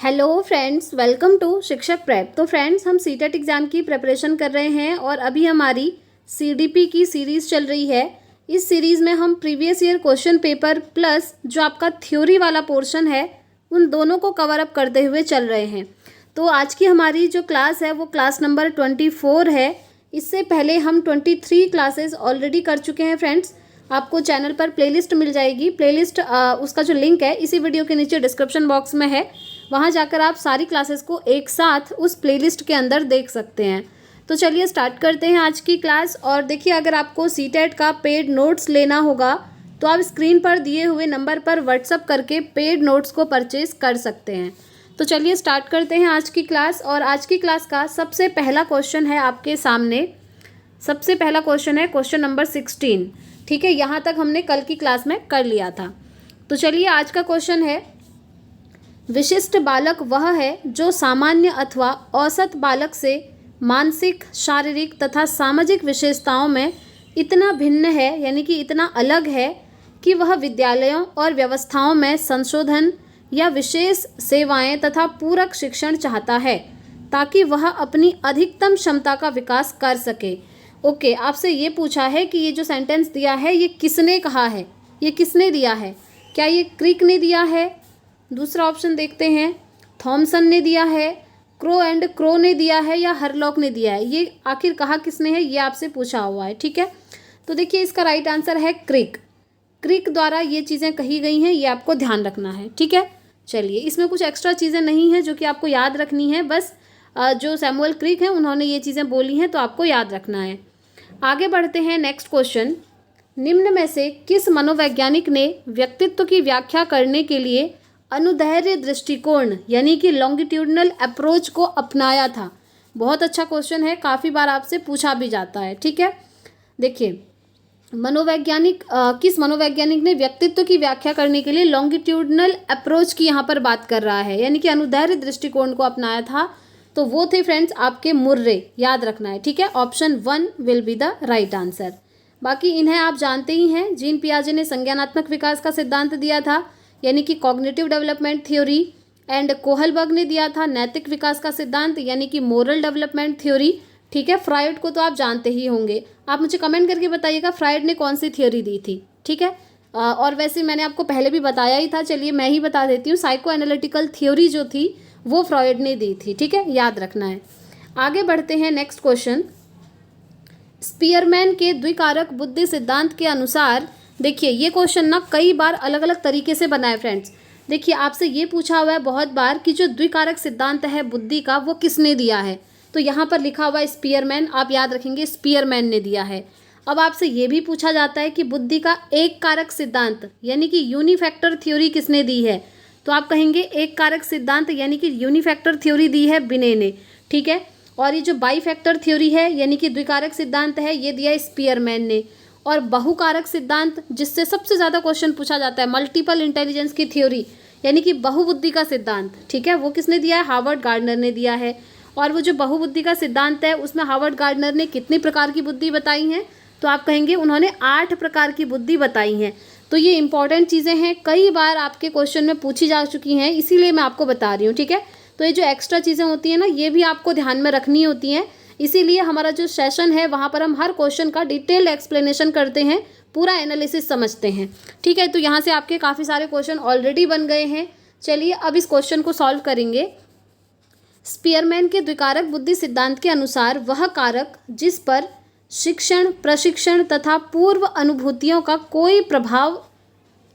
Hello friends, welcome to शिक्षक prep. तो friends, हम सीटेट एग्ज़ाम की प्रिपरेशन कर रहे हैं और अभी हमारी सीडीपी की सीरीज़ चल रही है। इस सीरीज़ में हम previous year question paper plus जो आपका थ्योरी वाला पोर्शन है उन दोनों को कवर अप करते हुए चल रहे हैं। तो आज की हमारी जो क्लास है वो क्लास नंबर 24 है। इससे पहले हम 23 क्लासेस ऑलरेडी कर चुके हैं फ्रेंड्स। आपको चैनल पर प्लेलिस्ट मिल जाएगी। प्लेलिस्ट उसका जो लिंक है इसी वीडियो के नीचे डिस्क्रिप्शन बॉक्स में है। वहाँ जाकर आप सारी क्लासेस को एक साथ उस प्लेलिस्ट के अंदर देख सकते हैं। तो चलिए स्टार्ट करते हैं आज की क्लास। और देखिए, अगर आपको सीटेट का पेड नोट्स लेना होगा तो आप स्क्रीन पर दिए हुए नंबर पर व्हाट्सअप करके पेड नोट्स को परचेज कर सकते हैं। तो चलिए स्टार्ट करते हैं आज की क्लास। और आज की क्लास का सबसे पहला क्वेश्चन है आपके सामने। सबसे पहला क्वेश्चन है क्वेश्चन नंबर 16। ठीक है, यहाँ तक हमने कल की क्लास में कर लिया था। तो चलिए आज का क्वेश्चन है, विशिष्ट बालक वह है जो सामान्य अथवा औसत बालक से मानसिक, शारीरिक तथा सामाजिक विशेषताओं में इतना भिन्न है, यानी कि इतना अलग है कि वह विद्यालयों और व्यवस्थाओं में संशोधन या विशेष सेवाएं तथा पूरक शिक्षण चाहता है ताकि वह अपनी अधिकतम क्षमता का विकास कर सके। ओके, आपसे ये पूछा है कि ये जो सेंटेंस दिया है ये किसने कहा है, ये किसने दिया है? क्या ये क्रिक ने दिया है? दूसरा ऑप्शन देखते हैं, थॉमसन ने दिया है, क्रो एंड क्रो ने दिया है, या हरलॉक ने दिया है। ये आखिर कहा किसने है, ये आपसे पूछा हुआ है। ठीक है, तो देखिए इसका राइट आंसर है क्रिक। क्रिक द्वारा ये चीज़ें कही गई हैं, ये आपको ध्यान रखना है। ठीक है, चलिए इसमें कुछ एक्स्ट्रा चीज़ें नहीं हैं जो कि आपको याद रखनी है। बस जो सैमुअल क्रिक हैं उन्होंने ये चीज़ें बोली हैं तो आपको याद रखना है। आगे बढ़ते हैं, नेक्स्ट क्वेश्चन। निम्न में से किस मनोवैज्ञानिक ने व्यक्तित्व की व्याख्या करने के लिए अनुदैर्ध्य दृष्टिकोण यानी कि लॉन्गिट्यूडनल अप्रोच को अपनाया था? बहुत अच्छा क्वेश्चन है, काफ़ी बार आपसे पूछा भी जाता है। ठीक है, देखिए किस मनोवैज्ञानिक ने व्यक्तित्व की व्याख्या करने के लिए लॉन्गिट्यूडनल अप्रोच की यहाँ पर बात कर रहा है, यानी कि अनुदैर्ध्य दृष्टिकोण को अपनाया था? तो वो थे फ्रेंड्स आपके मुर्रे, याद रखना है। ठीक है, option 1 will be the right answer. बाकी इन्हें आप जानते ही हैं। जीन पियाजे ने संज्ञानात्मक विकास का सिद्धांत दिया था, यानी कि cognitive development theory. And Kohlberg ने दिया था नैतिक विकास का सिद्धांत, यानी कि मोरल डेवलपमेंट थ्योरी। ठीक है, फ्रायड को तो आप जानते ही होंगे। आप मुझे कमेंट करके बताइएगा फ्रायड ने कौन सी थ्योरी दी थी। ठीक है, और वैसे मैंने आपको पहले भी बताया ही था, चलिए मैं ही बता देती हूँ। साइको एनालिटिकल थ्योरी जो थी वो फ्रायड ने दी थी। ठीक है, याद रखना है। आगे बढ़ते हैं, नेक्स्ट क्वेश्चन। स्पीयरमैन के द्विकारक बुद्धि सिद्धांत के अनुसार, देखिए ये क्वेश्चन ना कई बार अलग अलग तरीके से बना है फ्रेंड्स। देखिए आपसे ये पूछा हुआ है बहुत बार कि जो द्विकारक सिद्धांत है बुद्धि का वो किसने दिया है। तो यहाँ पर लिखा हुआ है स्पीयरमैन, आप याद रखेंगे स्पीयरमैन ने दिया है। अब आपसे ये भी पूछा जाता है कि बुद्धि का एक कारक सिद्धांत यानी कि यूनिफैक्टर थ्योरी किसने दी है? तो आप कहेंगे एक कारक सिद्धांत यानी कि यूनिफैक्टर थ्योरी दी है बिने ने। ठीक है, और ये जो बाईफैक्टर थ्योरी है यानी कि द्विकारक सिद्धांत है ये दिया है स्पीयरमैन ने। और बहुकारक सिद्धांत जिससे सबसे ज़्यादा क्वेश्चन पूछा जाता है, मल्टीपल इंटेलिजेंस की थ्योरी यानी कि बहुबुद्धि का सिद्धांत, ठीक है, वो किसने दिया है? हार्वर्ड गार्डनर ने दिया है। और वो जो बहुबुद्धि का सिद्धांत है उसमें हार्वर्ड गार्डनर ने कितनी प्रकार की बुद्धि बताई हैं? तो आप कहेंगे उन्होंने 8 प्रकार की बुद्धि बताई हैं। तो ये इंपॉर्टेंट चीज़ें हैं, कई बार आपके क्वेश्चन में पूछी जा चुकी हैं, इसीलिए मैं आपको बता रही हूँ। ठीक है, तो ये जो एक्स्ट्रा चीज़ें होती हैं ना ये भी आपको ध्यान में रखनी होती हैं। इसीलिए हमारा जो सेशन है वहाँ पर हम हर क्वेश्चन का डिटेल एक्सप्लेनेशन करते हैं, पूरा एनालिसिस समझते हैं। ठीक है, तो यहाँ से आपके काफ़ी सारे क्वेश्चन ऑलरेडी बन गए हैं। चलिए अब इस क्वेश्चन को सॉल्व करेंगे। स्पीयरमैन के द्विकारक बुद्धि सिद्धांत के अनुसार वह कारक जिस पर शिक्षण, प्रशिक्षण तथा पूर्व अनुभूतियों का कोई प्रभाव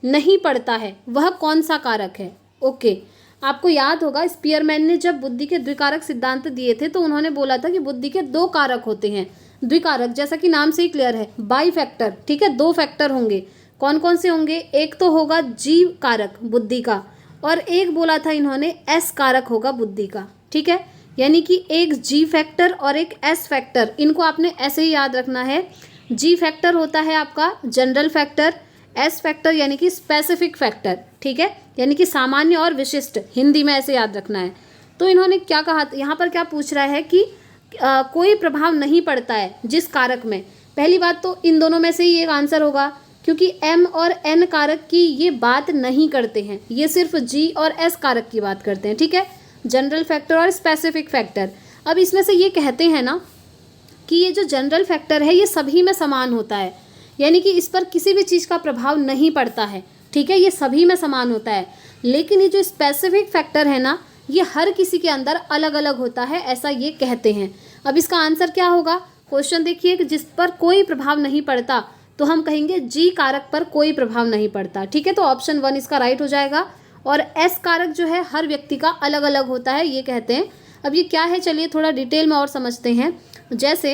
नहीं पड़ता है वह कौन सा कारक है? ओके, आपको याद होगा स्पीयरमैन ने जब बुद्धि के द्विकारक सिद्धांत दिए थे तो उन्होंने बोला था कि बुद्धि के 2 कारक होते हैं। द्विकारक जैसा कि नाम से ही क्लियर है, बाई फैक्टर। ठीक है, 2 फैक्टर होंगे। कौन कौन से होंगे? एक तो होगा जीव कारक बुद्धि का, और एक बोला था इन्होंने एस कारक होगा बुद्धि का। ठीक है, यानी कि एक जी फैक्टर और एक एस फैक्टर, इनको आपने ऐसे ही याद रखना है। जी फैक्टर होता है आपका जनरल फैक्टर, एस फैक्टर यानी कि स्पेसिफिक फैक्टर। ठीक है, यानी कि सामान्य और विशिष्ट, हिंदी में ऐसे याद रखना है। तो इन्होंने क्या कहा, यहाँ पर क्या पूछ रहा है कि कोई प्रभाव नहीं पड़ता है जिस कारक में। पहली बात तो इन दोनों में से ही एक आंसर होगा क्योंकि M और N कारक की ये बात नहीं करते हैं, ये सिर्फ G और S कारक की बात करते हैं, ठीक है, जनरल फैक्टर और स्पेसिफिक फैक्टर। अब इसमें से ये कहते हैं ना कि ये जो जनरल फैक्टर है ये सभी में समान होता है, यानी कि इस पर किसी भी चीज़ का प्रभाव नहीं पड़ता है, ठीक है, ये सभी में समान होता है। लेकिन ये जो स्पेसिफिक फैक्टर है ना, ये हर किसी के अंदर अलग अलग होता है, ऐसा ये कहते हैं। अब इसका आंसर क्या होगा? क्वेश्चन देखिए कि जिस पर कोई प्रभाव नहीं पड़ता, तो हम कहेंगे G कारक पर कोई प्रभाव नहीं पड़ता, ठीक है, तो ऑप्शन 1 इसका राइट हो जाएगा। और S कारक जो है हर व्यक्ति का अलग अलग होता है, ये कहते हैं। अब ये क्या है, चलिए थोड़ा डिटेल में और समझते हैं। जैसे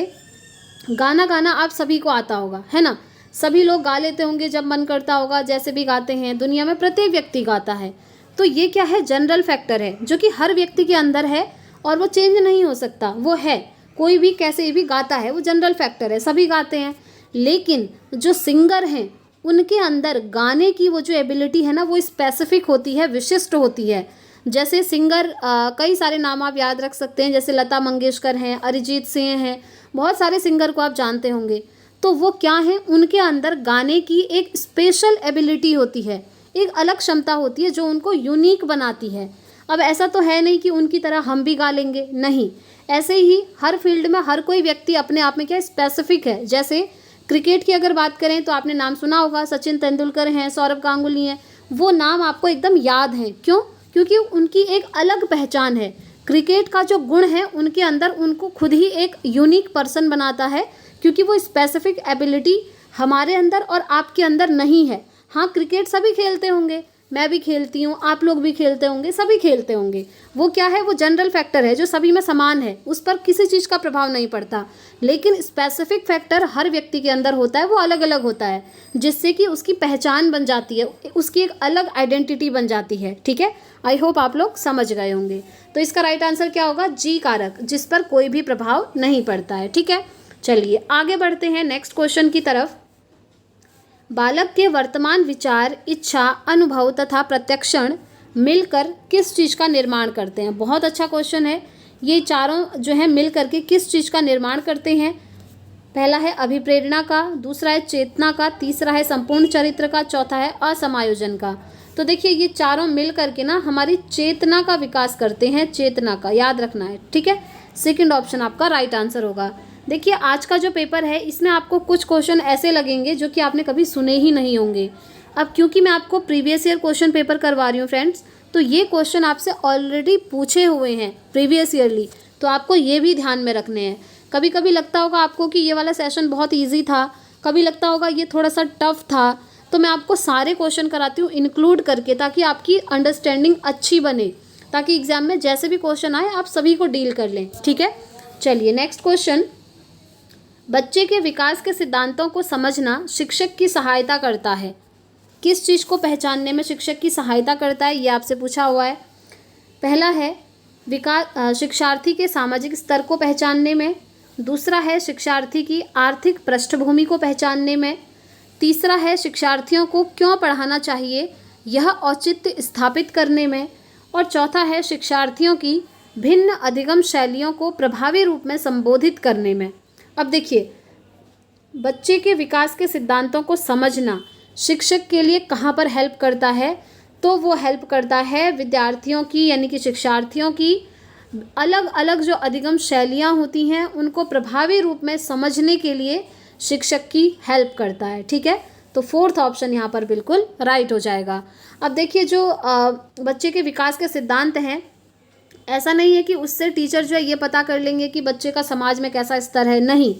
गाना गाना आप सभी को आता होगा, है ना, सभी लोग गा लेते होंगे जब मन करता होगा, जैसे भी गाते हैं, दुनिया में प्रत्येक व्यक्ति गाता है। तो ये क्या है, जनरल फैक्टर है जो कि हर व्यक्ति के अंदर है और वो चेंज नहीं हो सकता, वो है, कोई भी कैसे भी गाता है, वो जनरल फैक्टर है, सभी गाते हैं। लेकिन जो सिंगर हैं उनके अंदर गाने की वो जो एबिलिटी है ना, वो स्पेसिफिक होती है, विशिष्ट होती है। जैसे सिंगर कई सारे नाम आप याद रख सकते हैं, जैसे लता मंगेशकर हैं, अरिजीत सिंह हैं, बहुत सारे सिंगर को आप जानते होंगे। तो वो क्या हैं, उनके अंदर गाने की एक स्पेशल एबिलिटी होती है, एक अलग क्षमता होती है जो उनको यूनिक बनाती है। अब ऐसा तो है नहीं कि उनकी तरह हम भी गा लेंगे, नहीं, ऐसे ही हर फील्ड में हर कोई व्यक्ति अपने आप में क्या स्पेसिफिक है। जैसे क्रिकेट की अगर बात करें तो आपने नाम सुना होगा, सचिन तेंदुलकर हैं, सौरव गांगुली हैं, वो नाम आपको एकदम याद हैं, क्यों? क्योंकि उनकी एक अलग पहचान है। क्रिकेट का जो गुण है उनके अंदर, उनको खुद ही एक यूनिक पर्सन बनाता है, क्योंकि वो स्पेसिफिक एबिलिटी हमारे अंदर और आपके अंदर नहीं है। हाँ, क्रिकेट सभी खेलते होंगे, मैं भी खेलती हूँ, आप लोग भी खेलते होंगे, सभी खेलते होंगे। वो क्या है, वो जनरल फैक्टर है जो सभी में समान है, उस पर किसी चीज़ का प्रभाव नहीं पड़ता। लेकिन स्पेसिफिक फैक्टर हर व्यक्ति के अंदर होता है, वो अलग अलग होता है, जिससे कि उसकी पहचान बन जाती है, उसकी एक अलग आइडेंटिटी बन जाती है, ठीक है। आई होप आप लोग समझ गए होंगे। तो इसका राइट आंसर क्या होगा, G कारक, जिस पर कोई भी प्रभाव नहीं पड़ता है, ठीक है। चलिए आगे बढ़ते हैं नेक्स्ट क्वेश्चन की तरफ। बालक के वर्तमान विचार, इच्छा, अनुभव तथा प्रत्यक्षण मिलकर किस चीज़ का निर्माण करते हैं? बहुत अच्छा क्वेश्चन है। ये चारों जो है मिल करके किस चीज़ का निर्माण करते हैं? पहला है अभिप्रेरणा का, दूसरा है चेतना का, तीसरा है संपूर्ण चरित्र का, चौथा है असमायोजन का। तो देखिए ये चारों मिल करके ना हमारी चेतना का विकास करते हैं, चेतना का याद रखना है, ठीक है। सेकंड ऑप्शन आपका राइट आंसर होगा। देखिए आज का जो पेपर है इसमें आपको कुछ क्वेश्चन ऐसे लगेंगे जो कि आपने कभी सुने ही नहीं होंगे। अब क्योंकि मैं आपको प्रीवियस ईयर क्वेश्चन पेपर करवा रही हूँ फ्रेंड्स, तो ये क्वेश्चन आपसे ऑलरेडी पूछे हुए हैं प्रीवियस ईयरली, तो आपको ये भी ध्यान में रखने हैं। कभी कभी लगता होगा आपको कि ये वाला सेशन बहुत ईजी था, कभी लगता होगा ये थोड़ा सा टफ था, तो मैं आपको सारे क्वेश्चन कराती हूँ इंक्लूड करके, ताकि आपकी अंडरस्टैंडिंग अच्छी बने, ताकि एग्जाम में जैसे भी क्वेश्चन आए आप सभी को डील कर लें, ठीक है। चलिए नेक्स्ट क्वेश्चन, बच्चे के विकास के सिद्धांतों को समझना शिक्षक की सहायता करता है। किस चीज़ को पहचानने में शिक्षक की सहायता करता है, ये आपसे पूछा हुआ है। पहला है विकास, शिक्षार्थी के सामाजिक स्तर को पहचानने में, दूसरा है शिक्षार्थी की आर्थिक पृष्ठभूमि को पहचानने में, तीसरा है शिक्षार्थियों को क्यों पढ़ाना चाहिए यह औचित्य स्थापित करने में, और चौथा है शिक्षार्थियों की भिन्न अधिगम शैलियों को प्रभावी रूप में संबोधित करने में। अब देखिए बच्चे के विकास के सिद्धांतों को समझना शिक्षक के लिए कहाँ पर हेल्प करता है, तो वो हेल्प करता है विद्यार्थियों की यानी कि शिक्षार्थियों की अलग अलग जो अधिगम शैलियाँ होती हैं उनको प्रभावी रूप में समझने के लिए शिक्षक की हेल्प करता है, ठीक है। तो फोर्थ ऑप्शन यहाँ पर बिल्कुल राइट हो जाएगा। अब देखिए जो बच्चे के विकास के सिद्धांत हैं, ऐसा नहीं है कि उससे टीचर जो है ये पता कर लेंगे कि बच्चे का समाज में कैसा स्तर है, नहीं,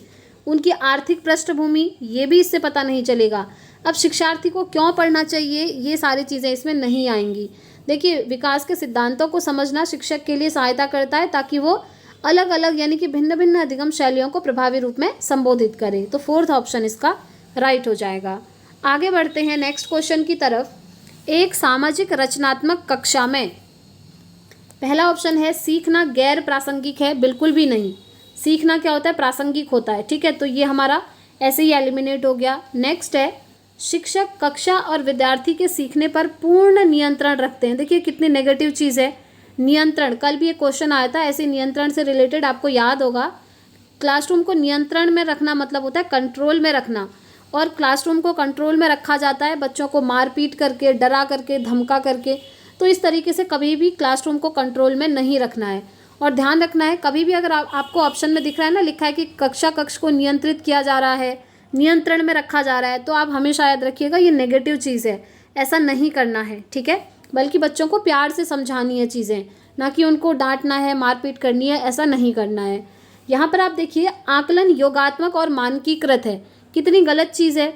उनकी आर्थिक पृष्ठभूमि ये भी इससे पता नहीं चलेगा। अब शिक्षार्थी को क्यों पढ़ना चाहिए ये सारी चीज़ें इसमें नहीं आएंगी। देखिए विकास के सिद्धांतों को समझना शिक्षक के लिए सहायता करता है ताकि वो अलग अलग यानी कि भिन्न भिन्न अधिगम शैलियों को प्रभावी रूप में संबोधित करे। तो फोर्थ ऑप्शन इसका राइट हो जाएगा। आगे बढ़ते हैं नेक्स्ट क्वेश्चन की तरफ। एक सामाजिक रचनात्मक कक्षा में, पहला ऑप्शन है सीखना गैर प्रासंगिक है, बिल्कुल भी नहीं। सीखना क्या होता है, प्रासंगिक होता है, ठीक है, तो ये हमारा ऐसे ही एलिमिनेट हो गया। नेक्स्ट है शिक्षक कक्षा और विद्यार्थी के सीखने पर पूर्ण नियंत्रण रखते हैं। देखिए कितनी नेगेटिव चीज़ है नियंत्रण। कल भी एक क्वेश्चन आया था ऐसे नियंत्रण से रिलेटेड, आपको याद होगा। क्लासरूम को नियंत्रण में रखना मतलब होता है कंट्रोल में रखना, और क्लासरूम को कंट्रोल में रखा जाता है, बच्चों को मारपीट करके, डरा करके, धमका करके। तो इस तरीके से कभी भी क्लासरूम को कंट्रोल में नहीं रखना है। और ध्यान रखना है, कभी भी अगर आपको ऑप्शन में दिख रहा है ना, लिखा है कि कक्ष को नियंत्रित किया जा रहा है, नियंत्रण में रखा जा रहा है, तो आप हमेशा याद रखिएगा ये नेगेटिव चीज़ है, ऐसा नहीं करना है, ठीक है। बल्कि बच्चों को प्यार से समझानी है चीज़ें, ना कि उनको डांटना है, मारपीट करनी है, ऐसा नहीं करना है। यहाँ पर आप देखिए, आकलन योगात्मक और मानकीकृत है। कितनी गलत चीज़ है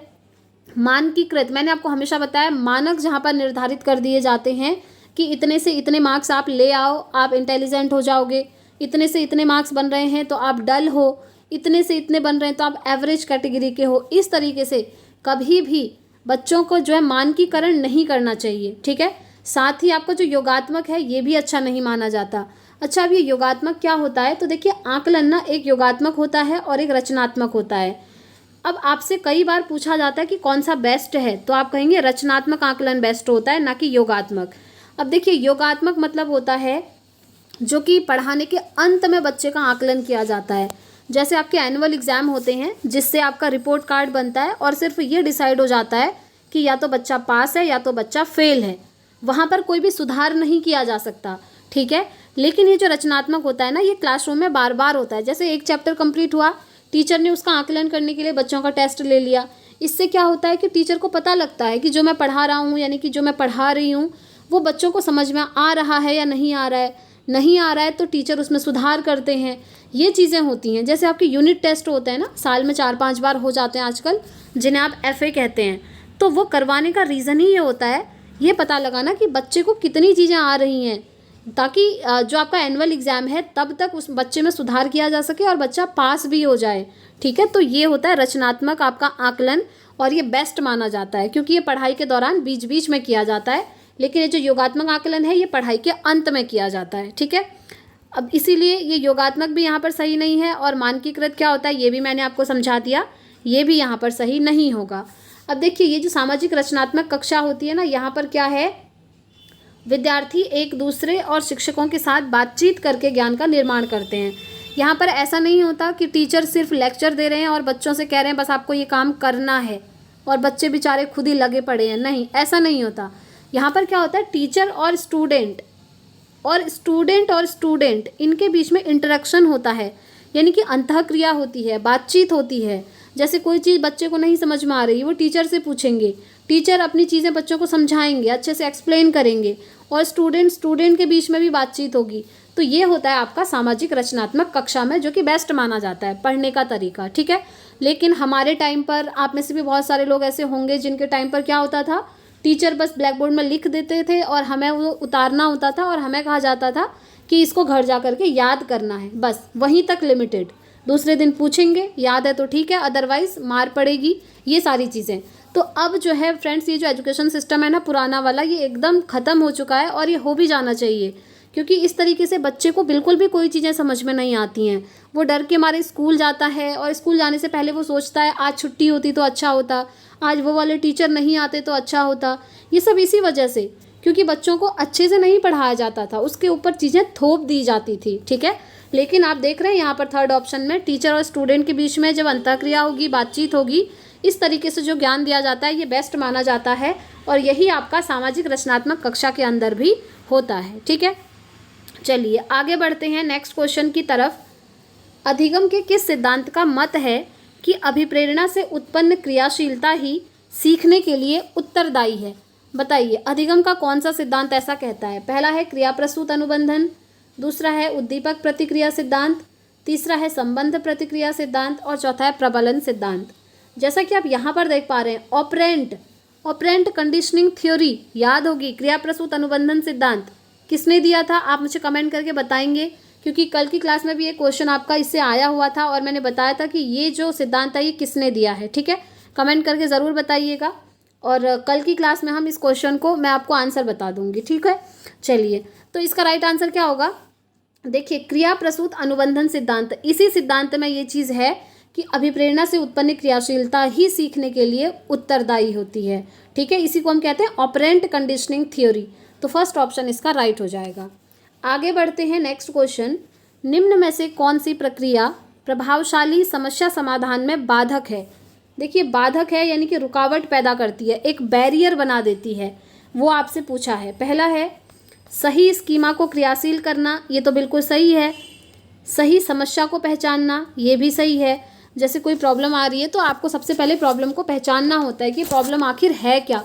मानकीकृत। मैंने आपको हमेशा बताया, मानक जहाँ पर निर्धारित कर दिए जाते हैं कि इतने से इतने मार्क्स आप ले आओ, आप इंटेलिजेंट हो जाओगे, इतने से इतने मार्क्स बन रहे हैं तो आप डल हो, इतने से इतने बन रहे हैं तो आप एवरेज कैटेगरी के हो। इस तरीके से कभी भी बच्चों को जो है मानकीकरण नहीं करना चाहिए, ठीक है। साथ ही आपका जो योगात्मक है ये भी अच्छा नहीं माना जाता। अच्छा, अब ये योगात्मक क्या होता है, तो देखिए आकलन ना एक योगात्मक होता है और एक रचनात्मक होता है। अब आपसे कई बार पूछा जाता है कि कौन सा बेस्ट है, तो आप कहेंगे रचनात्मक आकलन बेस्ट होता है, ना कि योगात्मक। अब देखिए, योगात्मक मतलब होता है जो कि पढ़ाने के अंत में बच्चे का आकलन किया जाता है। जैसे आपके एनुअल एग्ज़ाम होते हैं, जिससे आपका रिपोर्ट कार्ड बनता है और सिर्फ ये डिसाइड हो जाता है कि या तो बच्चा पास है या तो बच्चा फेल है। वहाँ पर कोई भी सुधार नहीं किया जा सकता, ठीक है। लेकिन ये जो रचनात्मक होता है ना, ये क्लासरूम में बार बार होता है। जैसे एक चैप्टर कंप्लीट हुआ, टीचर ने उसका आकलन करने के लिए बच्चों का टेस्ट ले लिया। इससे क्या होता है कि टीचर को पता लगता है कि जो मैं पढ़ा रहा हूँ, यानी कि जो मैं पढ़ा रही हूँ, वो बच्चों को समझ में आ रहा है या नहीं आ रहा है। नहीं आ रहा है तो टीचर उसमें सुधार करते हैं। ये चीज़ें होती हैं। जैसे आपके यूनिट टेस्ट होते हैं ना, साल में 4-5 बार हो जाते हैं आजकल, जिन्हें आप FA कहते हैं। तो वो करवाने का रीज़न ही ये होता है, ये पता लगाना कि बच्चे को कितनी चीज़ें आ रही हैं, ताकि जो आपका एनुअल एग्ज़ाम है तब तक उस बच्चे में सुधार किया जा सके और बच्चा पास भी हो जाए, ठीक है। तो ये होता है रचनात्मक आपका आकलन, और ये बेस्ट माना जाता है क्योंकि ये पढ़ाई के दौरान बीच बीच में किया जाता है। लेकिन ये जो योगात्मक आकलन है, ये पढ़ाई के अंत में किया जाता है, ठीक है। अब इसीलिए ये योगात्मक भी यहाँ पर सही नहीं है, और मानकीकृत क्या होता है ये भी मैंने आपको समझा दिया, ये भी यहाँ पर सही नहीं होगा। अब देखिए, ये जो सामाजिक रचनात्मक कक्षा होती है ना, यहाँ पर क्या है, विद्यार्थी एक दूसरे और शिक्षकों के साथ बातचीत करके ज्ञान का निर्माण करते हैं। यहाँ पर ऐसा नहीं होता कि टीचर सिर्फ लेक्चर दे रहे हैं और बच्चों से कह रहे हैं बस आपको ये काम करना है, और बच्चे बेचारे खुद ही लगे पड़े हैं। नहीं, ऐसा नहीं होता। यहाँ पर क्या होता है, टीचर और स्टूडेंट इनके बीच में इंटरेक्शन होता है, यानी कि अंतःक्रिया होती है, बातचीत होती है। जैसे कोई चीज़ बच्चे को नहीं समझ में आ रही, वो टीचर से पूछेंगे, टीचर अपनी चीज़ें बच्चों को समझाएंगे, अच्छे से एक्सप्लेन करेंगे, और स्टूडेंट के बीच में भी बातचीत होगी। तो ये होता है आपका सामाजिक रचनात्मक कक्षा में, जो कि बेस्ट माना जाता है पढ़ने का तरीका, ठीक है। लेकिन हमारे टाइम पर, आप में से भी बहुत सारे लोग ऐसे होंगे जिनके टाइम पर क्या होता था, टीचर बस ब्लैक बोर्ड में लिख देते थे और हमें वो उतारना होता था, और हमें कहा जाता था कि इसको घर जा करके याद करना है, बस वहीं तक लिमिटेड। दूसरे दिन पूछेंगे, याद है तो ठीक है, अदरवाइज मार पड़ेगी, ये सारी चीज़ें। तो अब जो है फ्रेंड्स, ये जो एजुकेशन सिस्टम है ना पुराना वाला, ये एकदम ख़त्म हो चुका है, और ये हो भी जाना चाहिए, क्योंकि इस तरीके से बच्चे को बिल्कुल भी कोई चीज़ें समझ में नहीं आती हैं। वो डर के मारे स्कूल जाता है, और स्कूल जाने से पहले वो सोचता है आज छुट्टी होती तो अच्छा होता, आज वो वाले टीचर नहीं आते तो अच्छा होता। ये सब इसी वजह से, क्योंकि बच्चों को अच्छे से नहीं पढ़ाया जाता था, उसके ऊपर चीज़ें थोप दी जाती थी, ठीक है। लेकिन आप देख रहे हैं यहाँ पर थर्ड ऑप्शन में, टीचर और स्टूडेंट के बीच में जब अंतःक्रिया होगी, बातचीत होगी, इस तरीके से जो ज्ञान दिया जाता है, ये बेस्ट माना जाता है, और यही आपका सामाजिक रचनात्मक कक्षा के अंदर भी होता है, ठीक है। चलिए आगे बढ़ते हैं नेक्स्ट क्वेश्चन की तरफ। अधिगम के किस सिद्धांत का मत है कि अभिप्रेरणा से उत्पन्न क्रियाशीलता ही सीखने के लिए उत्तरदायी है? बताइए, अधिगम का कौन सा सिद्धांत ऐसा कहता है? पहला है क्रिया प्रसूत अनुबंधन, दूसरा है उद्दीपक प्रतिक्रिया सिद्धांत, तीसरा है संबंध प्रतिक्रिया सिद्धांत, और चौथा है प्रबलन सिद्धांत। जैसा कि आप यहाँ पर देख पा रहे हैं, ऑपरेंट कंडीशनिंग थ्योरी याद होगी, क्रिया प्रसूत अनुबंधन सिद्धांत किसने दिया था? आप मुझे कमेंट करके बताएंगे, क्योंकि कल की क्लास में भी एक क्वेश्चन आपका इससे आया हुआ था, और मैंने बताया था कि ये जो सिद्धांत है ये किसने दिया है, ठीक है। कमेंट करके ज़रूर बताइएगा, और कल की क्लास में हम इस क्वेश्चन को, मैं आपको आंसर बता दूंगी, ठीक है। चलिए, तो इसका राइट आंसर क्या होगा? देखिए, क्रिया प्रसूत अनुबंधन सिद्धांत, इसी सिद्धांत में ये चीज़ है कि अभिप्रेरणा से उत्पन्न क्रियाशीलता ही सीखने के लिए उत्तरदायी होती है, ठीक है। इसी को हम कहते हैं ऑपरेंट कंडीशनिंग थ्योरी। तो फर्स्ट ऑप्शन इसका राइट हो जाएगा। आगे बढ़ते हैं नेक्स्ट क्वेश्चन। निम्न में से कौन सी प्रक्रिया प्रभावशाली समस्या समाधान में बाधक है? देखिए बाधक है यानी कि रुकावट पैदा करती है, एक बैरियर बना देती है, वो आपसे पूछा है। पहला है सही स्कीमा को क्रियाशील करना, ये तो बिल्कुल सही है। सही समस्या को पहचानना, ये भी सही है। जैसे कोई प्रॉब्लम आ रही है तो आपको सबसे पहले प्रॉब्लम को पहचानना होता है कि प्रॉब्लम आखिर है क्या।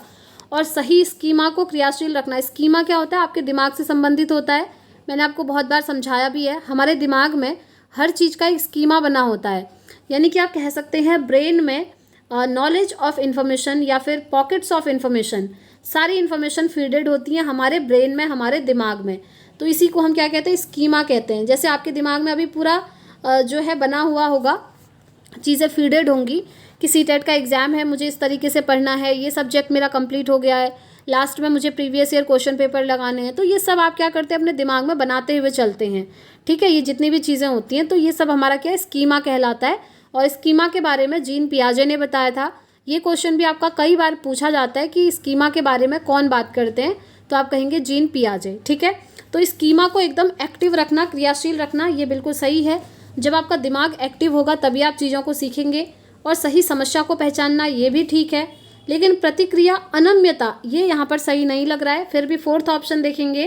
और सही स्कीमा को क्रियाशील रखना, स्कीमा क्या होता है, आपके दिमाग से संबंधित होता है। मैंने आपको बहुत बार समझाया भी है, हमारे दिमाग में हर चीज़ का एक स्कीमा बना होता है। यानी कि आप कह सकते हैं ब्रेन में नॉलेज ऑफ इन्फॉर्मेशन या फिर पॉकेट्स ऑफ इन्फॉर्मेशन, सारी इन्फॉर्मेशन फीडेड होती हैं हमारे ब्रेन में, हमारे दिमाग में। तो इसी को हम क्या कहते हैं, स्कीमा कहते हैं। जैसे आपके दिमाग में अभी पूरा जो है बना हुआ होगा, चीज़ें फीडेड होंगी कि सीटेट का एग्ज़ाम है, मुझे इस तरीके से पढ़ना है, ये सब्जेक्ट मेरा कंप्लीट हो गया है, लास्ट में मुझे प्रीवियस ईयर क्वेश्चन पेपर लगाने हैं। तो ये सब आप क्या करते हैं, अपने दिमाग में बनाते हुए चलते हैं। ठीक है, ये जितनी भी चीज़ें होती हैं तो ये सब हमारा क्या है, स्कीमा कहलाता है। और स्कीमा के बारे में जीन पियाजे ने बताया था। ये क्वेश्चन भी आपका कई बार पूछा जाता है कि स्कीमा के बारे में कौन बात करते हैं, तो आप कहेंगे जीन पियाजे। ठीक है, तो स्कीमा को एकदम एक्टिव रखना, क्रियाशील रखना, ये बिल्कुल सही है। जब आपका दिमाग एक्टिव होगा तभी आप चीज़ों को सीखेंगे। और सही समस्या को पहचानना, ये भी ठीक है। लेकिन प्रतिक्रिया अनम्यता, ये यहाँ पर सही नहीं लग रहा है। फिर भी फोर्थ ऑप्शन देखेंगे,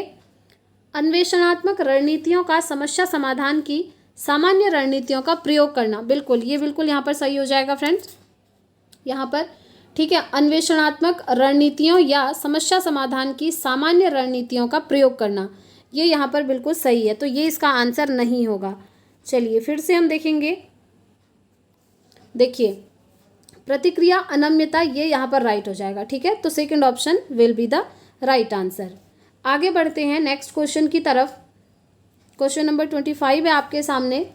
अन्वेषणात्मक रणनीतियों का समस्या समाधान की सामान्य रणनीतियों का प्रयोग करना, बिल्कुल ये बिल्कुल यहाँ पर सही हो जाएगा फ्रेंड्स, यहाँ पर। ठीक है, अन्वेषणात्मक रणनीतियों या समस्या समाधान की सामान्य रणनीतियों का प्रयोग करना, ये यहाँ पर बिल्कुल सही है। तो ये इसका आंसर नहीं होगा। चलिए फिर से हम देखेंगे। देखिए प्रतिक्रिया अनम्यता, ये यहाँ पर राइट हो जाएगा। ठीक है, तो second option will be the right answer. आगे बढ़ते हैं नेक्स्ट क्वेश्चन की तरफ। क्वेश्चन नंबर 25 है आपके सामने।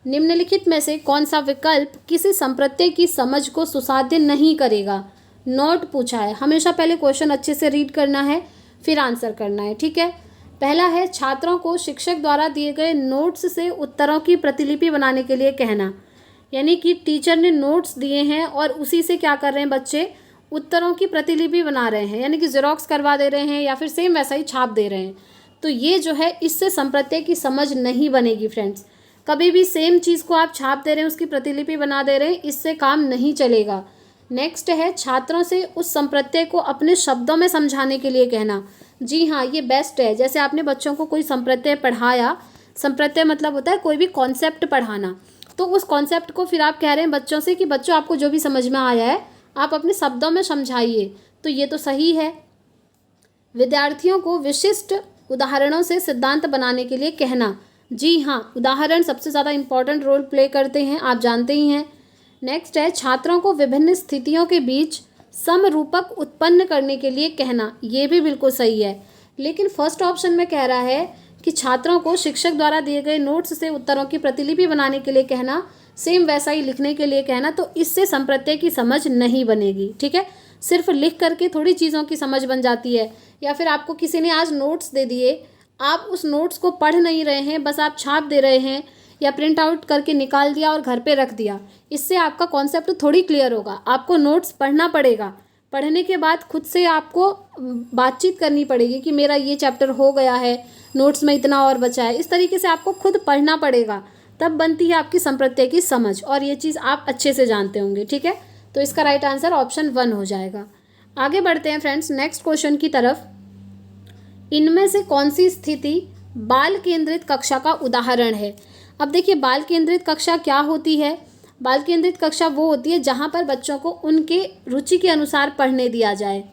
निम्नलिखित में से कौन सा विकल्प किसी संप्रत्यय की समझ को सुसाध्य नहीं करेगा। नोट पूछा है, हमेशा पहले क्वेश्चन अच्छे से रीड करना है फिर आंसर करना है। ठीक है, पहला है छात्रों को शिक्षक द्वारा दिए गए नोट्स से उत्तरों की प्रतिलिपि बनाने के लिए कहना। यानी कि टीचर ने नोट्स दिए हैं और उसी से क्या कर रहे हैं बच्चे, उत्तरों की प्रतिलिपि बना रहे हैं, यानी कि जेरोक्स करवा दे रहे हैं या फिर सेम वैसा ही छाप दे रहे हैं। तो ये जो है इससे संप्रत्यय की समझ नहीं बनेगी फ्रेंड्स। कभी भी सेम चीज़ को आप छाप दे रहे हैं, उसकी प्रतिलिपि बना दे रहे हैं, इससे काम नहीं चलेगा। नेक्स्ट है छात्रों से उस संप्रत्यय को अपने शब्दों में समझाने के लिए कहना। जी हाँ, ये बेस्ट है। जैसे आपने बच्चों को कोई संप्रत्यय पढ़ाया, संप्रत्यय मतलब होता है कोई भी कॉन्सेप्ट पढ़ाना, तो उस कॉन्सेप्ट को फिर आप कह रहे हैं बच्चों से कि बच्चों आपको जो भी समझ में आया है आप अपने शब्दों में समझाइए, तो ये तो सही है। विद्यार्थियों को विशिष्ट उदाहरणों से सिद्धांत बनाने के लिए कहना। जी हाँ, उदाहरण सबसे ज़्यादा इम्पॉर्टेंट रोल प्ले करते हैं, आप जानते ही हैं। नेक्स्ट है छात्रों को विभिन्न स्थितियों के बीच समरूपक उत्पन्न करने के लिए कहना। ये भी बिल्कुल सही है। लेकिन फर्स्ट ऑप्शन में कह रहा है कि छात्रों को शिक्षक द्वारा दिए गए नोट्स से उत्तरों की प्रतिलिपि बनाने के लिए कहना, सेम वैसा ही लिखने के लिए कहना, तो इससे संप्रत्यय की समझ नहीं बनेगी। ठीक है, सिर्फ लिख करके थोड़ी चीज़ों की समझ बन जाती है। या फिर आपको किसी ने आज नोट्स दे दिए, आप उस नोट्स को पढ़ नहीं रहे हैं, बस आप छाप दे रहे हैं या प्रिंट आउट करके निकाल दिया और घर पे रख दिया, इससे आपका कॉन्सेप्ट थोड़ी क्लियर होगा। आपको नोट्स पढ़ना पड़ेगा, पढ़ने के बाद खुद से आपको बातचीत करनी पड़ेगी कि मेरा ये चैप्टर हो गया है, नोट्स में इतना और बचा है। इस तरीके से आपको खुद पढ़ना पड़ेगा, तब बनती है आपकी संप्रत्यय की समझ, और ये चीज़ आप अच्छे से जानते होंगे। ठीक है, तो इसका राइट आंसर ऑप्शन 1 हो जाएगा। आगे बढ़ते हैं फ्रेंड्स नेक्स्ट क्वेश्चन की तरफ। इनमें से कौन सी स्थिति बाल केंद्रित कक्षा का उदाहरण है। अब देखिए बाल केंद्रित कक्षा क्या होती है। बाल केंद्रित कक्षा वो होती है जहाँ पर बच्चों को उनके रुचि के अनुसार पढ़ने दिया जाए,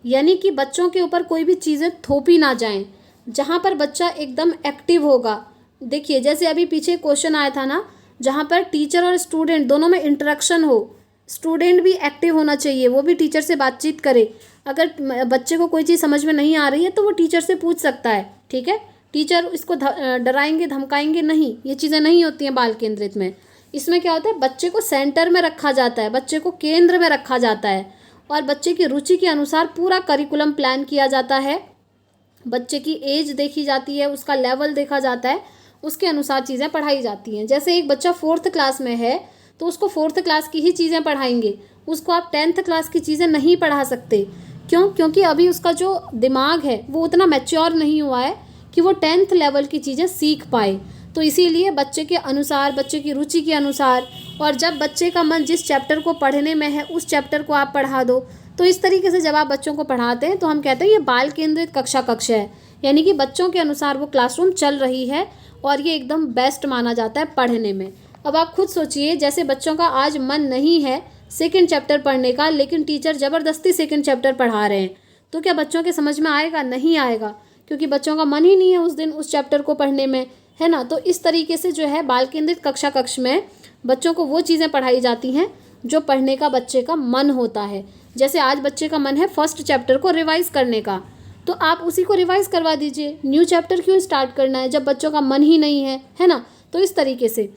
यानी कि बच्चों के ऊपर कोई भी चीज़ें थोपी ना जाएं, जहाँ पर बच्चा एकदम एक्टिव होगा। देखिए जैसे अभी पीछे क्वेश्चन आया था ना, जहाँ पर टीचर और स्टूडेंट दोनों में इंटरेक्शन हो, स्टूडेंट भी एक्टिव होना चाहिए, वो भी टीचर से बातचीत करे। अगर बच्चे को कोई चीज़ समझ में नहीं आ रही है तो वो टीचर से पूछ सकता है। ठीक है, टीचर इसको डराएंगे धमकाएंगे नहीं, ये चीज़ें नहीं होती हैं बाल केंद्रित में। इसमें क्या होता है, बच्चे को सेंटर में रखा जाता है, बच्चे को केंद्र में रखा जाता है और बच्चे की रुचि के अनुसार पूरा करिकुलम प्लान किया जाता है। बच्चे की एज देखी जाती है, उसका लेवल देखा जाता है, उसके अनुसार चीज़ें पढ़ाई जाती हैं। जैसे एक बच्चा 4th क्लास में है तो उसको 4th क्लास की ही चीज़ें पढ़ाएंगे, उसको आप 10th क्लास की चीज़ें नहीं पढ़ा सकते। क्यों? क्योंकि अभी उसका जो दिमाग है वो उतना मैच्योर नहीं हुआ है कि वो 10th लेवल की चीज़ें सीख पाए। तो इसीलिए बच्चे के अनुसार, बच्चे की रुचि के अनुसार और जब बच्चे का मन जिस चैप्टर को पढ़ने में है उस चैप्टर को आप पढ़ा दो। तो इस तरीके से जब आप बच्चों को पढ़ाते हैं तो हम कहते हैं ये बाल केंद्रित कक्षा कक्ष है, यानी कि बच्चों के अनुसार वो क्लासरूम चल रही है और ये एकदम बेस्ट माना जाता है पढ़ने में। अब आप खुद सोचिए, जैसे बच्चों का आज मन नहीं है सेकंड चैप्टर पढ़ने का, लेकिन टीचर ज़बरदस्ती सेकंड चैप्टर पढ़ा रहे हैं, तो क्या बच्चों के समझ में आएगा? नहीं आएगा, क्योंकि बच्चों का मन ही नहीं है उस दिन उस चैप्टर को पढ़ने में, है ना। तो इस तरीके से जो है बाल केंद्रित कक्षा कक्ष में बच्चों को वो चीज़ें पढ़ाई जाती हैं जो पढ़ने का बच्चे का मन होता है। जैसे आज बच्चे का मन है फर्स्ट चैप्टर को रिवाइज़ करने का, तो आप उसी को रिवाइज़ करवा दीजिए। न्यू चैप्टर क्यों स्टार्ट करना है जब बच्चों का मन ही नहीं है ना। तो इस तरीके से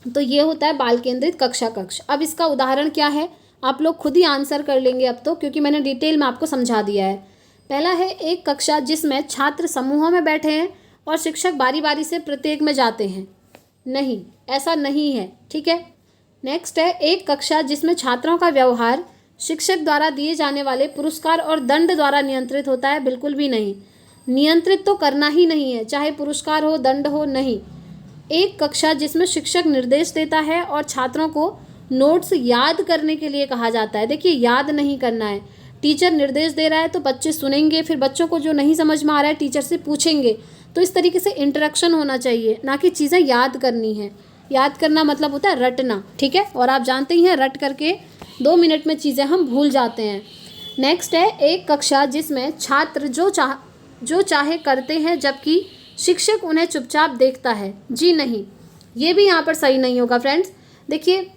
तो ये होता है बाल केंद्रित कक्षा कक्ष। अब इसका उदाहरण क्या है आप लोग खुद ही आंसर कर लेंगे अब तो, क्योंकि मैंने डिटेल में आपको समझा दिया है। पहला है एक कक्षा जिसमें छात्र समूहों में बैठे हैं और शिक्षक बारी बारी से प्रत्येक में जाते हैं। नहीं, ऐसा नहीं है, ठीक है। नेक्स्ट है एक कक्षा जिसमें छात्रों का व्यवहार शिक्षक द्वारा दिए जाने वाले पुरस्कार और दंड द्वारा नियंत्रित होता है। बिल्कुल भी नहीं, नियंत्रित तो करना ही नहीं है, चाहे पुरस्कार हो दंड हो, नहीं। एक कक्षा जिसमें शिक्षक निर्देश देता है और छात्रों को नोट्स याद करने के लिए कहा जाता है। देखिए, याद नहीं करना है, टीचर निर्देश दे रहा है तो बच्चे सुनेंगे, फिर बच्चों को जो नहीं समझ में आ रहा है टीचर से पूछेंगे। तो इस तरीके से इंटरेक्शन होना चाहिए, ना कि चीज़ें याद करनी है। याद करना मतलब होता है रटना, ठीक है। और आप जानते ही हैं रट करके 2 मिनट में चीज़ें हम भूल जाते हैं। नेक्स्ट है एक कक्षा जिसमें छात्र जो चाहे करते हैं जबकि शिक्षक उन्हें चुपचाप देखता है। जी नहीं, ये भी यहाँ पर सही नहीं होगा फ्रेंड्स। देखिए,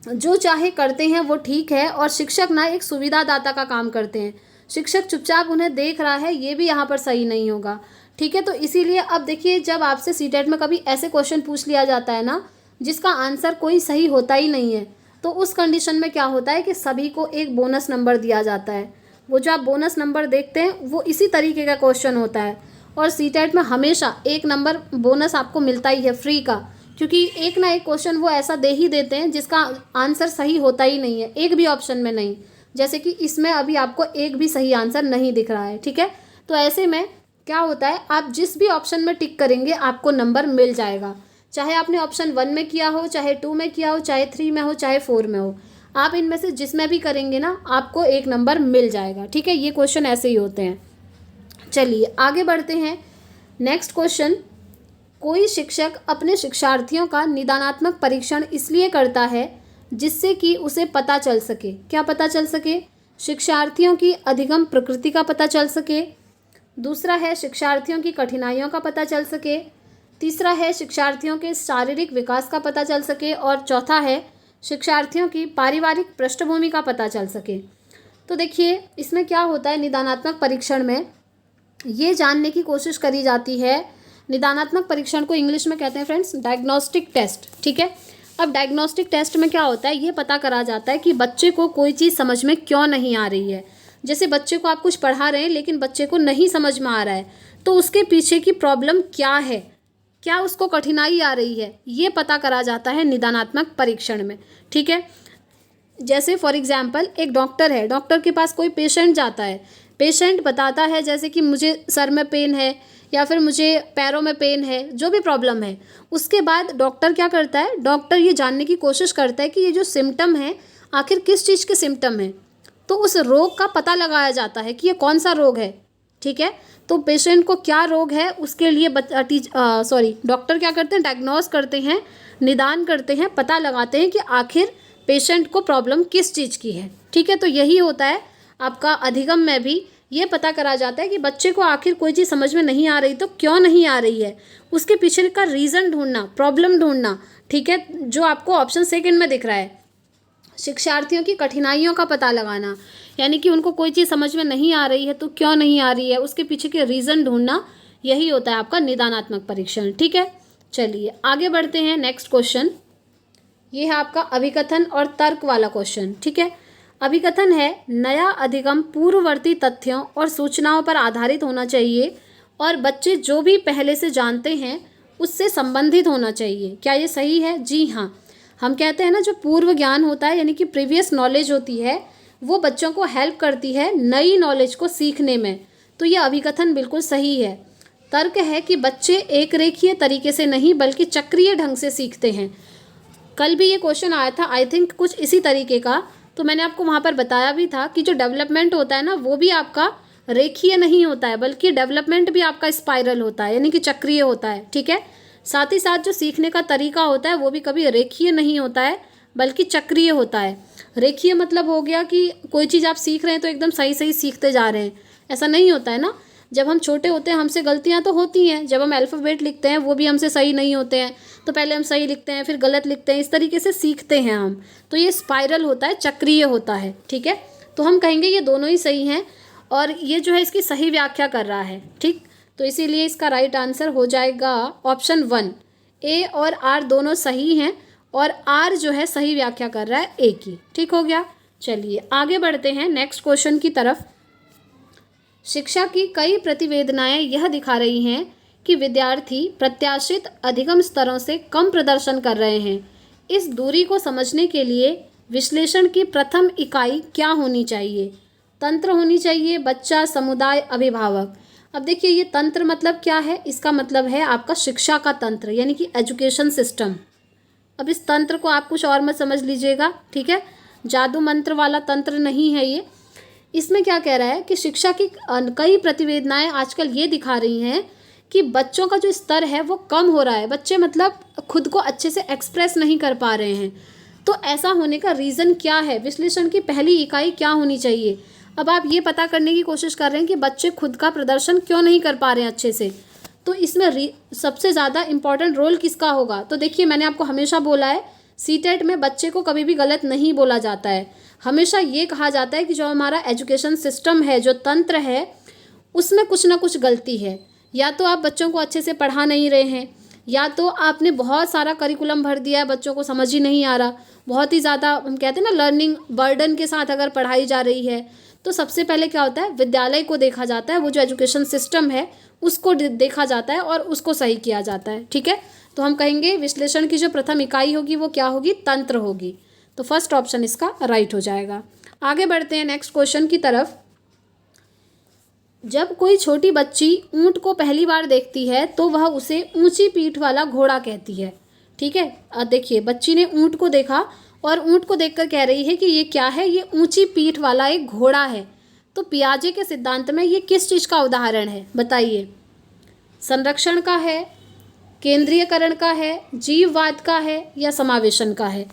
जो चाहे करते हैं वो ठीक है, और शिक्षक ना एक सुविधादाता का काम करते हैं, शिक्षक चुपचाप उन्हें देख रहा है, ये भी यहाँ पर सही नहीं होगा, ठीक है। तो इसीलिए अब देखिए, जब आपसे सीटेट में कभी ऐसे क्वेश्चन पूछ लिया जाता है ना जिसका आंसर कोई सही होता ही नहीं है, तो उस कंडीशन में क्या होता है कि सभी को एक बोनस नंबर दिया जाता है। वो जो आप बोनस नंबर देखते हैं वो इसी तरीके का क्वेश्चन होता है, और सीटेट में हमेशा 1 नंबर बोनस आपको मिलता ही है फ्री का, क्योंकि एक ना एक क्वेश्चन वो ऐसा दे ही देते हैं जिसका आंसर सही होता ही नहीं है, एक भी ऑप्शन में नहीं। जैसे कि इसमें अभी आपको एक भी सही आंसर नहीं दिख रहा है, ठीक है। तो ऐसे में क्या होता है, आप जिस भी ऑप्शन में टिक करेंगे आपको नंबर मिल जाएगा, चाहे आपने ऑप्शन 1 में किया हो, चाहे 2 में किया हो, चाहे 3 में हो, चाहे 4 में हो। आप इनमें से जिसमें भी करेंगे ना आपको 1 नंबर मिल जाएगा, ठीक है। ये क्वेश्चन ऐसे ही होते हैं। चलिए आगे बढ़ते हैं। नेक्स्ट क्वेश्चन, कोई शिक्षक अपने शिक्षार्थियों का निदानात्मक परीक्षण इसलिए करता है जिससे कि उसे पता चल सके। क्या पता चल सके? शिक्षार्थियों की अधिगम प्रकृति का पता चल सके। दूसरा है शिक्षार्थियों की कठिनाइयों का पता चल सके। तीसरा है शिक्षार्थियों के शारीरिक विकास का पता चल सके। और चौथा है शिक्षार्थियों की पारिवारिक पृष्ठभूमि का पता चल सके। तो देखिए, इसमें क्या होता है, निदानात्मक परीक्षण में ये जानने की कोशिश करी जाती है, निदानात्मक परीक्षण को इंग्लिश में कहते हैं फ्रेंड्स डायग्नोस्टिक टेस्ट, ठीक है। अब डायग्नोस्टिक टेस्ट में क्या होता है, ये पता करा जाता है कि बच्चे को कोई चीज़ समझ में क्यों नहीं आ रही है। जैसे बच्चे को आप कुछ पढ़ा रहे हैं लेकिन बच्चे को नहीं समझ में आ रहा है, तो उसके पीछे की प्रॉब्लम क्या है, क्या उसको कठिनाई आ रही है, ये पता करा जाता है निदानात्मक परीक्षण में, ठीक है। जैसे फॉर एग्जाम्पल एक डॉक्टर है, डॉक्टर के पास कोई पेशेंट जाता है, पेशेंट बताता है जैसे कि मुझे सर में पेन है या फिर मुझे पैरों में पेन है, जो भी प्रॉब्लम है। उसके बाद डॉक्टर क्या करता है, डॉक्टर ये जानने की कोशिश करता है कि ये जो सिम्टम है आखिर किस चीज़ के सिम्टम है। तो उस रोग का पता लगाया जाता है कि ये कौन सा रोग है, ठीक है। तो पेशेंट को क्या रोग है उसके लिए डॉक्टर क्या करते हैं, डायग्नोस करते हैं, निदान करते हैं, पता लगाते हैं कि आखिर पेशेंट को प्रॉब्लम किस चीज़ की है, ठीक है। तो यही होता है आपका अधिगम में भी, ये पता करा जाता है कि बच्चे को आखिर कोई चीज़ समझ में नहीं आ रही तो क्यों नहीं आ रही है, उसके पीछे का रीज़न ढूंढना, प्रॉब्लम ढूंढना, ठीक है। जो आपको ऑप्शन सेकंड में दिख रहा है, शिक्षार्थियों की कठिनाइयों का पता लगाना, यानी कि उनको कोई चीज़ समझ में नहीं आ रही है तो क्यों नहीं आ रही है, उसके पीछे के रीज़न ढूंढना, यही होता है आपका निदानात्मक परीक्षण, ठीक है। चलिए आगे बढ़ते हैं। नेक्स्ट क्वेश्चन, ये है आपका अभिकथन और तर्क वाला क्वेश्चन, ठीक है। अभिकथन है, नया अधिगम पूर्ववर्ती तथ्यों और सूचनाओं पर आधारित होना चाहिए और बच्चे जो भी पहले से जानते हैं उससे संबंधित होना चाहिए। क्या ये सही है? जी हाँ। हम कहते हैं ना, जो पूर्व ज्ञान होता है यानी कि प्रीवियस नॉलेज होती है, वो बच्चों को हेल्प करती है नई नॉलेज को सीखने में। तो ये अभिकथन बिल्कुल सही है। तर्क है कि बच्चे एक रेखीय तरीके से नहीं बल्कि चक्रीय ढंग से सीखते हैं। कल भी ये क्वेश्चन आया था आई थिंक कुछ इसी तरीके का, तो मैंने आपको वहाँ पर बताया भी था कि जो डेवलपमेंट होता है ना वो भी आपका रेखीय नहीं होता है, बल्कि डेवलपमेंट भी आपका स्पाइरल होता है, यानी कि चक्रीय होता है। ठीक है, साथ ही साथ जो सीखने का तरीका होता है वो भी कभी रेखीय नहीं होता है, बल्कि चक्रीय होता है। रेखीय मतलब हो गया कि कोई चीज़ आप सीख रहे हैं तो एकदम सही सही सीखते जा रहे हैं, ऐसा नहीं होता है ना। जब हम छोटे होते हैं हमसे गलतियां तो होती हैं, जब हम अल्फ़ाबेट लिखते हैं वो भी हमसे सही नहीं होते हैं, तो पहले हम सही लिखते हैं फिर गलत लिखते हैं, इस तरीके से सीखते हैं हम। तो ये स्पाइरल होता है, चक्रीय होता है। ठीक है, तो हम कहेंगे ये दोनों ही सही हैं और ये जो है इसकी सही व्याख्या कर रहा है। ठीक, तो इसीलिए इसका राइट आंसर हो जाएगा ऑप्शन 1। ए और आर दोनों सही हैं और आर जो है सही व्याख्या कर रहा है ए की। ठीक हो गया, चलिए आगे बढ़ते हैं नेक्स्ट क्वेश्चन की तरफ। शिक्षा की कई प्रतिवेदनाएं यह दिखा रही हैं कि विद्यार्थी प्रत्याशित अधिगम स्तरों से कम प्रदर्शन कर रहे हैं। इस दूरी को समझने के लिए विश्लेषण की प्रथम इकाई क्या होनी चाहिए? तंत्र होनी चाहिए, बच्चा, समुदाय, अभिभावक। अब देखिए ये तंत्र मतलब क्या है, इसका मतलब है आपका शिक्षा का तंत्र, यानी कि एजुकेशन सिस्टम। अब इस तंत्र को आप कुछ और मत समझ लीजिएगा, ठीक है, जादू मंत्र वाला तंत्र नहीं है ये। इसमें क्या कह रहा है कि शिक्षा की कई प्रतिवेदनाएं आजकल ये दिखा रही हैं कि बच्चों का जो स्तर है वो कम हो रहा है। बच्चे मतलब खुद को अच्छे से एक्सप्रेस नहीं कर पा रहे हैं। तो ऐसा होने का रीज़न क्या है? विश्लेषण की पहली इकाई क्या होनी चाहिए? अब आप ये पता करने की कोशिश कर रहे हैं कि बच्चे खुद का प्रदर्शन क्यों नहीं कर पा रहे हैं अच्छे से। तो इसमें सबसे ज़्यादा इम्पॉर्टेंट रोल किसका होगा? तो देखिए मैंने आपको हमेशा बोला है सीटेट में बच्चे को कभी भी गलत नहीं बोला जाता है। हमेशा ये कहा जाता है कि जो हमारा एजुकेशन सिस्टम है, जो तंत्र है, उसमें कुछ ना कुछ गलती है। या तो आप बच्चों को अच्छे से पढ़ा नहीं रहे हैं, या तो आपने बहुत सारा करिकुलम भर दिया है, बच्चों को समझ ही नहीं आ रहा। बहुत ही ज़्यादा हम कहते हैं ना लर्निंग बर्डन के साथ अगर पढ़ाई जा रही है, तो सबसे पहले क्या होता है, विद्यालय को देखा जाता है, वो जो एजुकेशन सिस्टम है उसको देखा जाता है और उसको सही किया जाता है। ठीक है, तो हम कहेंगे विश्लेषण की जो प्रथम इकाई होगी वो क्या होगी? तंत्र होगी। तो फर्स्ट ऑप्शन इसका राइट हो जाएगा। आगे बढ़ते हैं नेक्स्ट क्वेश्चन की तरफ। जब कोई छोटी बच्ची ऊंट को पहली बार देखती है तो वह उसे ऊंची पीठ वाला घोड़ा कहती है। ठीक है, देखिए बच्ची ने ऊंट को देखा और ऊंट को देखकर कह रही है कि ये क्या है? ये ऊंची पीठ वाला एक घोड़ा है। तो पियाजे के सिद्धांत में ये किस चीज़ का उदाहरण है बताइए? संरक्षण का है, केंद्रीयकरण का है, जीववाद का है, या समावेशन का है?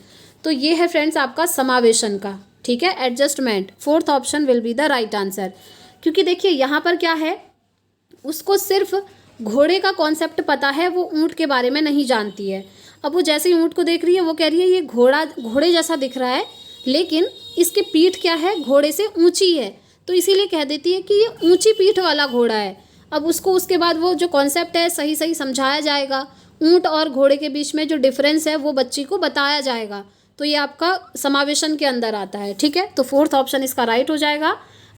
तो ये है फ्रेंड्स आपका समावेशन का। ठीक है, adjustment, fourth option will be the right answer. क्योंकि देखिए यहाँ पर क्या है, उसको सिर्फ घोड़े का कॉन्सेप्ट पता है, वो ऊँट के बारे में नहीं जानती है। अब वो जैसे ही ऊँट को देख रही है वो कह रही है ये घोड़े जैसा दिख रहा है, लेकिन इसकी पीठ क्या है? घोड़े से ऊंची है, तो इसीलिए कह देती है कि ये ऊंची पीठ वाला घोड़ा है। अब उसको उसके बाद वो जो कॉन्सेप्ट है सही सही समझाया जाएगा, ऊँट और घोड़े के बीच में जो डिफरेंस है वो बच्ची को बताया जाएगा। तो ये आपका समावेशन के अंदर आता है। ठीक है, तो फोर्थ ऑप्शन इसका राइट हो जाएगा।